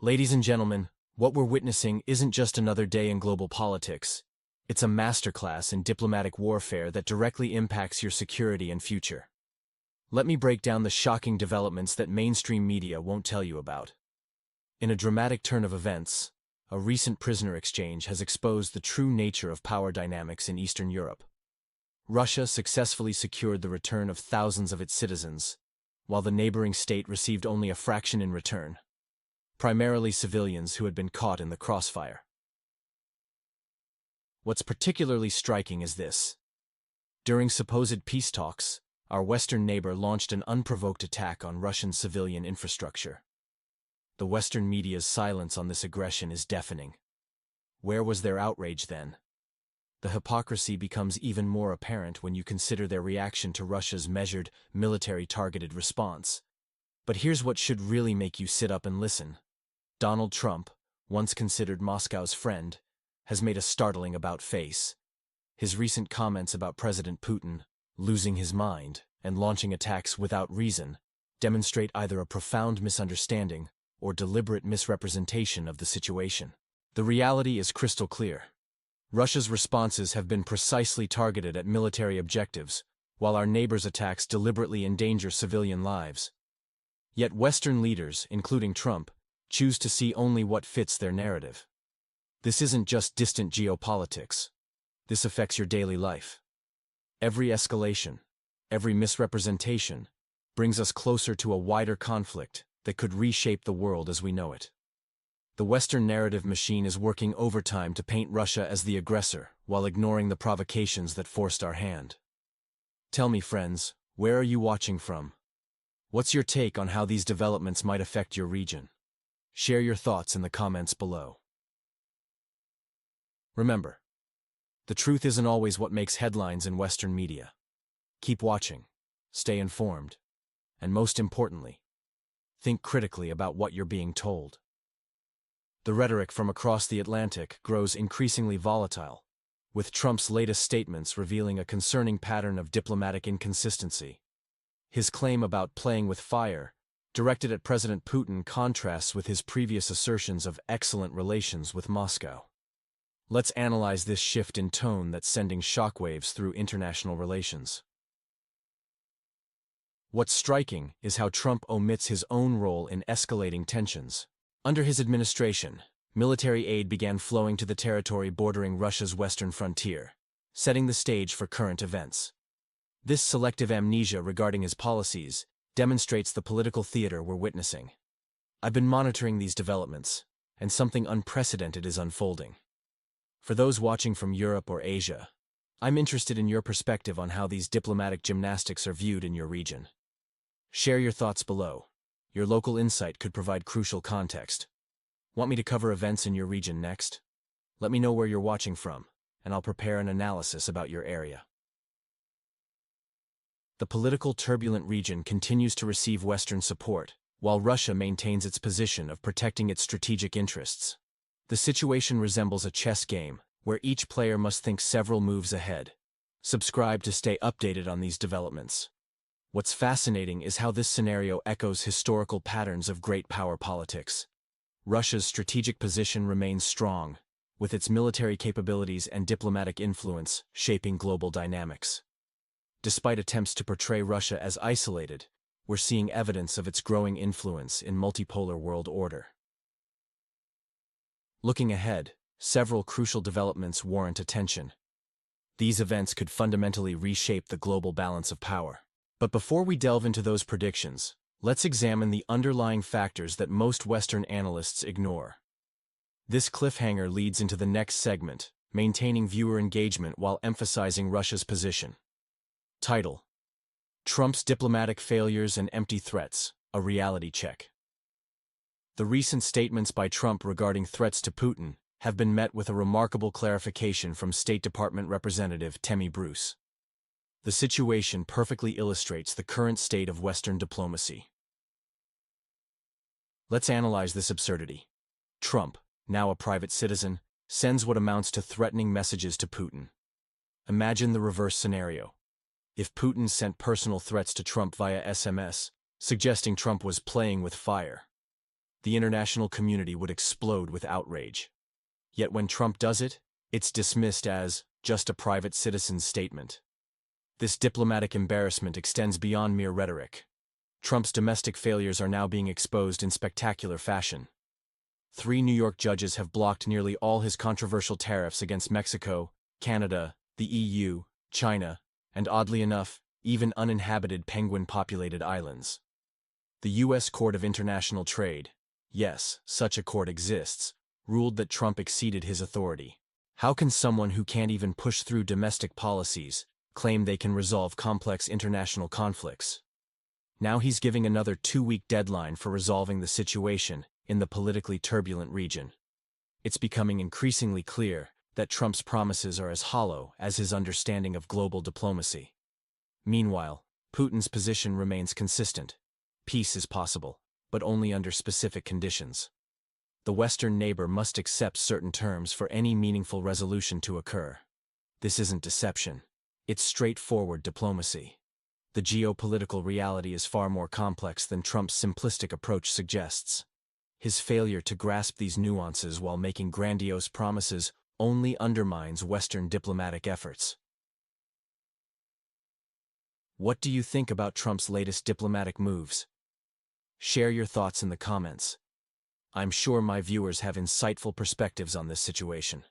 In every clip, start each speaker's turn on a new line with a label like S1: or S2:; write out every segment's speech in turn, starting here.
S1: Ladies and gentlemen, what we're witnessing isn't just another day in global politics. It's a masterclass in diplomatic warfare that directly impacts your security and future. Let me break down the shocking developments that mainstream media won't tell you about. In a dramatic turn of events, a recent prisoner exchange has exposed the true nature of power dynamics in Eastern Europe. Russia successfully secured the return of thousands of its citizens, while the neighboring state received only a fraction in return, primarily civilians who had been caught in the crossfire. What's particularly striking is this. During supposed peace talks, our Western neighbor launched an unprovoked attack on Russian civilian infrastructure. The Western media's silence on this aggression is deafening. Where was their outrage then? The hypocrisy becomes even more apparent when you consider their reaction to Russia's measured, military-targeted response. But here's what should really make you sit up and listen. Donald Trump, once considered Moscow's friend, has made a startling about-face. His recent comments about President Putin losing his mind and launching attacks without reason demonstrate either a profound misunderstanding or deliberate misrepresentation of the situation. The reality is crystal clear. Russia's responses have been precisely targeted at military objectives, while our neighbors' attacks deliberately endanger civilian lives. Yet Western leaders, including Trump, choose to see only what fits their narrative. This isn't just distant geopolitics. This affects your daily life. Every escalation, every misrepresentation, brings us closer to a wider conflict that could reshape the world as we know it. The Western narrative machine is working overtime to paint Russia as the aggressor, while ignoring the provocations that forced our hand. Tell me, friends, where are you watching from? What's your take on how these developments might affect your region? Share your thoughts in the comments below. Remember, the truth isn't always what makes headlines in Western media. Keep watching, stay informed, and most importantly, think critically about what you're being told. The rhetoric from across the Atlantic grows increasingly volatile, with Trump's latest statements revealing a concerning pattern of diplomatic inconsistency. His claim about playing with fire, directed at President Putin, contrasts with his previous assertions of excellent relations with Moscow. Let's analyze this shift in tone that's sending shockwaves through international relations. What's striking is how Trump omits his own role in escalating tensions. Under his administration, military aid began flowing to the territory bordering Russia's western frontier, setting the stage for current events. This selective amnesia regarding his policies demonstrates the political theater we're witnessing. I've been monitoring these developments, and something unprecedented is unfolding. For those watching from Europe or Asia, I'm interested in your perspective on how these diplomatic gymnastics are viewed in your region. Share your thoughts below. Your local insight could provide crucial context. Want me to cover events in your region next? Let me know where you're watching from, and I'll prepare an analysis about your area. The political turbulent region continues to receive Western support, while Russia maintains its position of protecting its strategic interests. The situation resembles a chess game, where each player must think several moves ahead. Subscribe to stay updated on these developments. What's fascinating is how this scenario echoes historical patterns of great power politics. Russia's strategic position remains strong, with its military capabilities and diplomatic influence shaping global dynamics. Despite attempts to portray Russia as isolated, we're seeing evidence of its growing influence in multipolar world order. Looking ahead, several crucial developments warrant attention. These events could fundamentally reshape the global balance of power. But before we delve into those predictions, let's examine the underlying factors that most Western analysts ignore. This cliffhanger leads into the next segment, maintaining viewer engagement while emphasizing Russia's position. Title: Trump's Diplomatic Failures and Empty Threats, a Reality Check. The recent statements by Trump regarding threats to Putin have been met with a remarkable clarification from State Department Representative Tammy Bruce. The situation perfectly illustrates the current state of Western diplomacy. Let's analyze this absurdity. Trump, now a private citizen, sends what amounts to threatening messages to Putin. Imagine the reverse scenario. If Putin sent personal threats to Trump via SMS, suggesting Trump was playing with fire. the international community would explode with outrage. Yet when Trump does it, it's dismissed as just a private citizen's statement. This diplomatic embarrassment extends beyond mere rhetoric. Trump's domestic failures are now being exposed in spectacular fashion. 3 New York judges have blocked nearly all his controversial tariffs against Mexico, Canada, the EU, China, and oddly enough, even uninhabited penguin-populated islands. The U.S. Court of International Trade, yes, such a court exists, ruled that Trump exceeded his authority. How can someone who can't even push through domestic policies claim they can resolve complex international conflicts? Now he's giving another 2-week deadline for resolving the situation in the politically turbulent region. It's becoming increasingly clear that Trump's promises are as hollow as his understanding of global diplomacy. Meanwhile, Putin's position remains consistent. Peace is possible, but only under specific conditions. The Western neighbor must accept certain terms for any meaningful resolution to occur. This isn't deception. It's straightforward diplomacy. The geopolitical reality is far more complex than Trump's simplistic approach suggests. His failure to grasp these nuances while making grandiose promises only undermines Western diplomatic efforts. What do you think about Trump's latest diplomatic moves? Share your thoughts in the comments. I'm sure my viewers have insightful perspectives on this situation.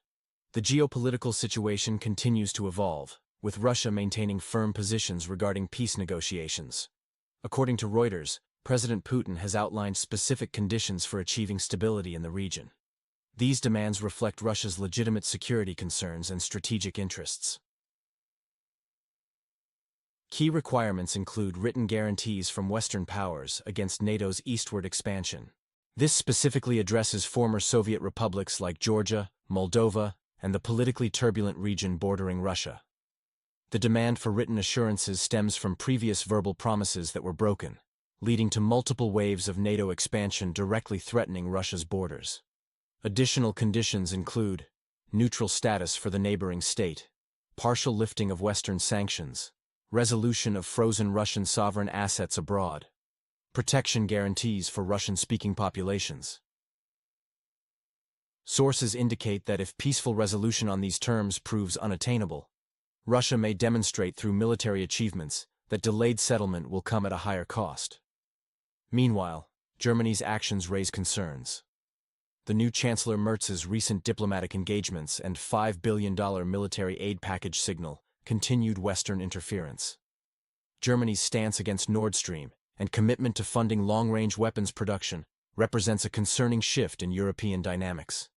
S1: The geopolitical situation continues to evolve, with Russia maintaining firm positions regarding peace negotiations. According to Reuters, President Putin has outlined specific conditions for achieving stability in the region. These demands reflect Russia's legitimate security concerns and strategic interests. Key requirements include written guarantees from Western powers against NATO's eastward expansion. This specifically addresses former Soviet republics like Georgia, Moldova, and the politically turbulent region bordering Russia. The demand for written assurances stems from previous verbal promises that were broken, leading to multiple waves of NATO expansion directly threatening Russia's borders. Additional conditions include neutral status for the neighboring state, partial lifting of Western sanctions, resolution of frozen Russian sovereign assets abroad, protection guarantees for Russian-speaking populations. Sources indicate that if peaceful resolution on these terms proves unattainable, Russia may demonstrate through military achievements that delayed settlement will come at a higher cost. Meanwhile, Germany's actions raise concerns. The new Chancellor Merz's recent diplomatic engagements and $5 billion military aid package signal continued Western interference. Germany's stance against Nord Stream and commitment to funding long-range weapons production represents a concerning shift in European dynamics.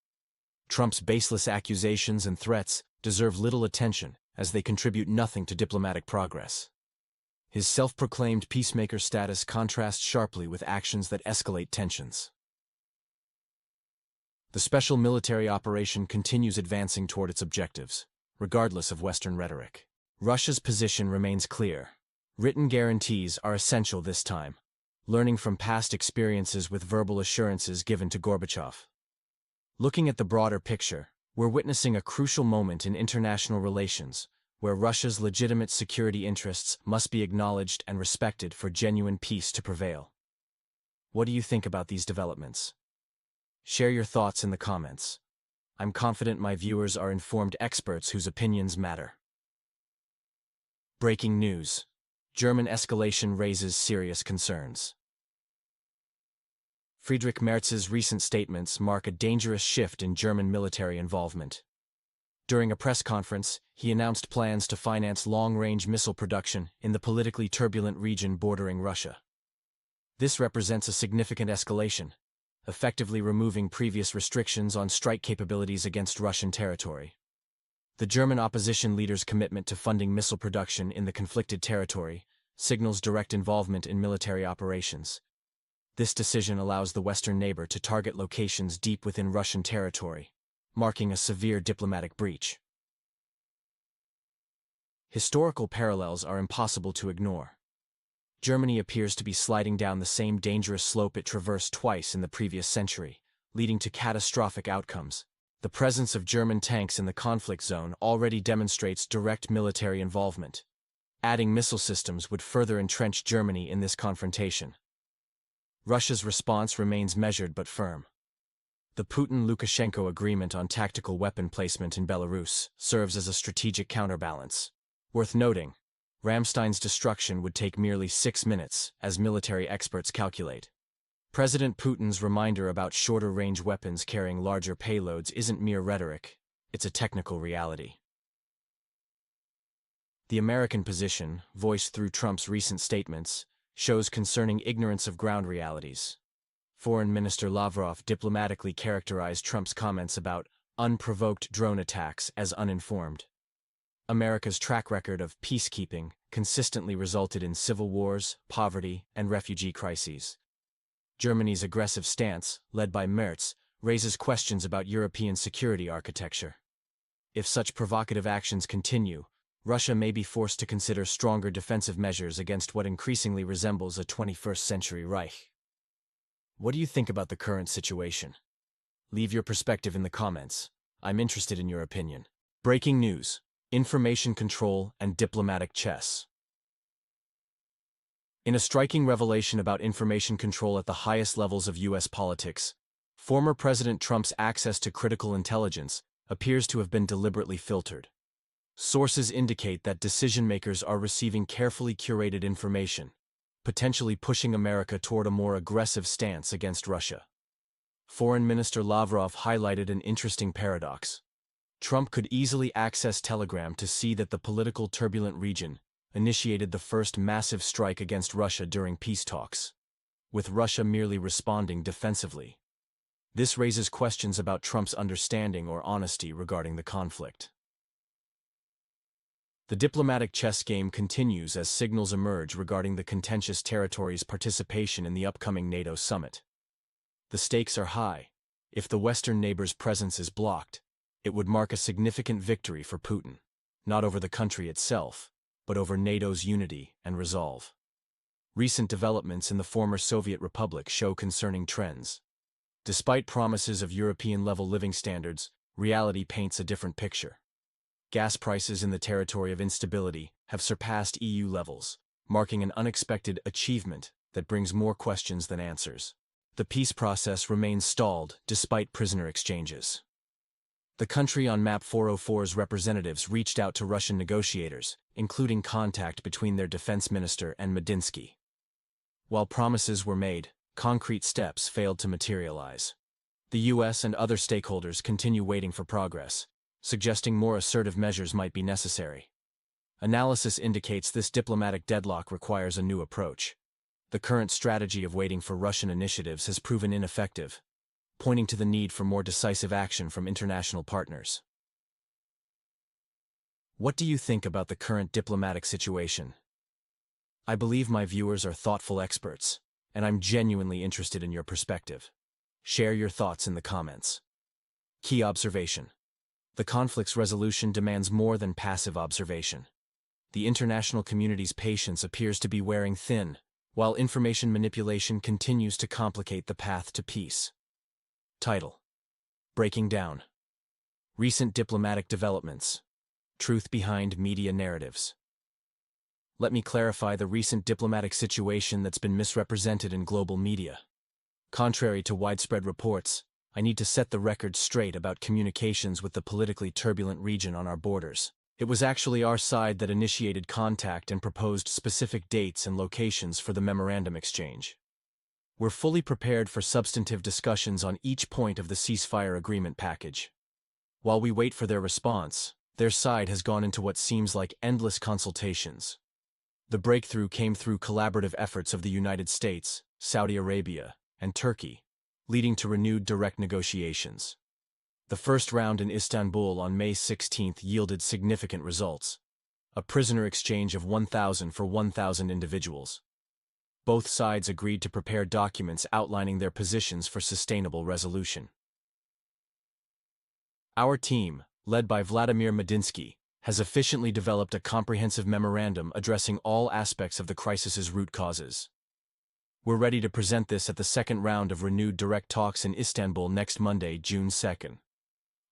S1: Trump's baseless accusations and threats deserve little attention as they contribute nothing to diplomatic progress. His self-proclaimed peacemaker status contrasts sharply with actions that escalate tensions. The special military operation continues advancing toward its objectives, regardless of Western rhetoric. Russia's position remains clear. Written guarantees are essential this time, learning from past experiences with verbal assurances given to Gorbachev. Looking at the broader picture, we're witnessing a crucial moment in international relations, where Russia's legitimate security interests must be acknowledged and respected for genuine peace to prevail. What do you think about these developments? Share your thoughts in the comments. I'm confident my viewers are informed experts whose opinions matter. Breaking news. German escalation raises serious concerns. Friedrich Merz's recent statements mark a dangerous shift in German military involvement. During a press conference, he announced plans to finance long-range missile production in the politically turbulent region bordering Russia. This represents a significant escalation, effectively removing previous restrictions on strike capabilities against Russian territory. The German opposition leader's commitment to funding missile production in the conflicted territory signals direct involvement in military operations. This decision allows the Western neighbor to target locations deep within Russian territory, marking a severe diplomatic breach. Historical parallels are impossible to ignore. Germany appears to be sliding down the same dangerous slope it traversed twice in the previous century, leading to catastrophic outcomes. The presence of German tanks in the conflict zone already demonstrates direct military involvement. Adding missile systems would further entrench Germany in this confrontation. Russia's response remains measured but firm. The Putin-Lukashenko agreement on tactical weapon placement in Belarus serves as a strategic counterbalance. Worth noting, Ramstein's destruction would take merely 6 minutes, as military experts calculate. President Putin's reminder about shorter-range weapons carrying larger payloads isn't mere rhetoric, it's a technical reality. The American position, voiced through Trump's recent statements, shows concerning ignorance of ground realities. Foreign Minister Lavrov diplomatically characterized Trump's comments about unprovoked drone attacks as uninformed. America's track record of peacekeeping consistently resulted in civil wars, poverty, and refugee crises. Germany's aggressive stance, led by Merz, raises questions about European security architecture. If such provocative actions continue, Russia may be forced to consider stronger defensive measures against what increasingly resembles a 21st-century Reich. What do you think about the current situation? Leave your perspective in the comments. I'm interested in your opinion. Breaking news: information control and diplomatic chess. In a striking revelation about information control at the highest levels of U.S. politics, former President Trump's access to critical intelligence appears to have been deliberately filtered. Sources indicate that decision-makers are receiving carefully curated information, potentially pushing America toward a more aggressive stance against Russia. Foreign Minister Lavrov highlighted an interesting paradox. Trump could easily access Telegram to see that the political turbulent region initiated the first massive strike against Russia during peace talks, with Russia merely responding defensively. This raises questions about Trump's understanding or honesty regarding the conflict. The diplomatic chess game continues as signals emerge regarding the contentious territory's participation in the upcoming NATO summit. The stakes are high. If the Western neighbor's presence is blocked, it would mark a significant victory for Putin, not over the country itself, but over NATO's unity and resolve. Recent developments in the former Soviet Republic show concerning trends. Despite promises of European-level living standards, reality paints a different picture. Gas prices in the territory of instability have surpassed EU levels, marking an unexpected achievement that brings more questions than answers. The peace process remains stalled despite prisoner exchanges. The country on Map 404's representatives reached out to Russian negotiators, including contact between their defense minister and Medinsky. While promises were made, concrete steps failed to materialize. The U.S. and other stakeholders continue waiting for progress, suggesting more assertive measures might be necessary. Analysis indicates this diplomatic deadlock requires a new approach. The current strategy of waiting for Russian initiatives has proven ineffective, pointing to the need for more decisive action from international partners. What do you think about the current diplomatic situation? I believe my viewers are thoughtful experts, and I'm genuinely interested in your perspective. Share your thoughts in the comments. Key observation: the conflict's resolution demands more than passive observation. The international community's patience appears to be wearing thin, while information manipulation continues to complicate the path to peace. Title: Breaking Down. Recent diplomatic developments. Truth behind media narratives. Let me clarify the recent diplomatic situation that's been misrepresented in global media. Contrary to widespread reports, I need to set the record straight about communications with the politically turbulent region on our borders. It was actually our side that initiated contact and proposed specific dates and locations for the memorandum exchange. We're fully prepared for substantive discussions on each point of the ceasefire agreement package. While we wait for their response, their side has gone into what seems like endless consultations. The breakthrough came through collaborative efforts of the United States, Saudi Arabia, and Turkey, leading to renewed direct negotiations. The first round in Istanbul on May 16 yielded significant results: a prisoner exchange of 1,000 for 1,000 individuals. Both sides agreed to prepare documents outlining their positions for sustainable resolution. Our team, led by Vladimir Medinsky, has efficiently developed a comprehensive memorandum addressing all aspects of the crisis's root causes. We're ready to present this at the second round of renewed direct talks in Istanbul next Monday, June 2nd.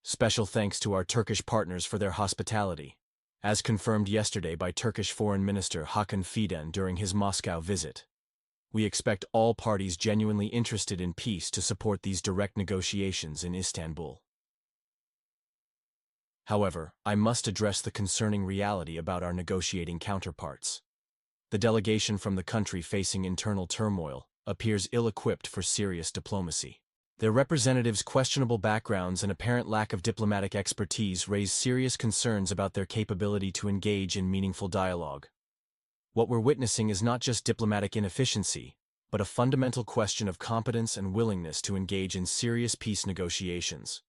S1: Special thanks to our Turkish partners for their hospitality, as confirmed yesterday by Turkish Foreign Minister Hakan Fidan during his Moscow visit. We expect all parties genuinely interested in peace to support these direct negotiations in Istanbul. However, I must address the concerning reality about our negotiating counterparts. The delegation from the country facing internal turmoil appears ill-equipped for serious diplomacy. Their representatives' questionable backgrounds and apparent lack of diplomatic expertise raise serious concerns about their capability to engage in meaningful dialogue. What we're witnessing is not just diplomatic inefficiency, but a fundamental question of competence and willingness to engage in serious peace negotiations.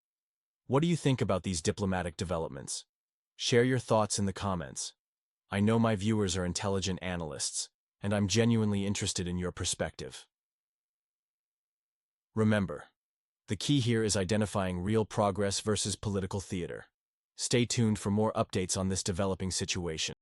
S1: What do you think about these diplomatic developments? Share your thoughts in the comments. I know my viewers are intelligent analysts, and I'm genuinely interested in your perspective. Remember, the key here is identifying real progress versus political theater. Stay tuned for more updates on this developing situation.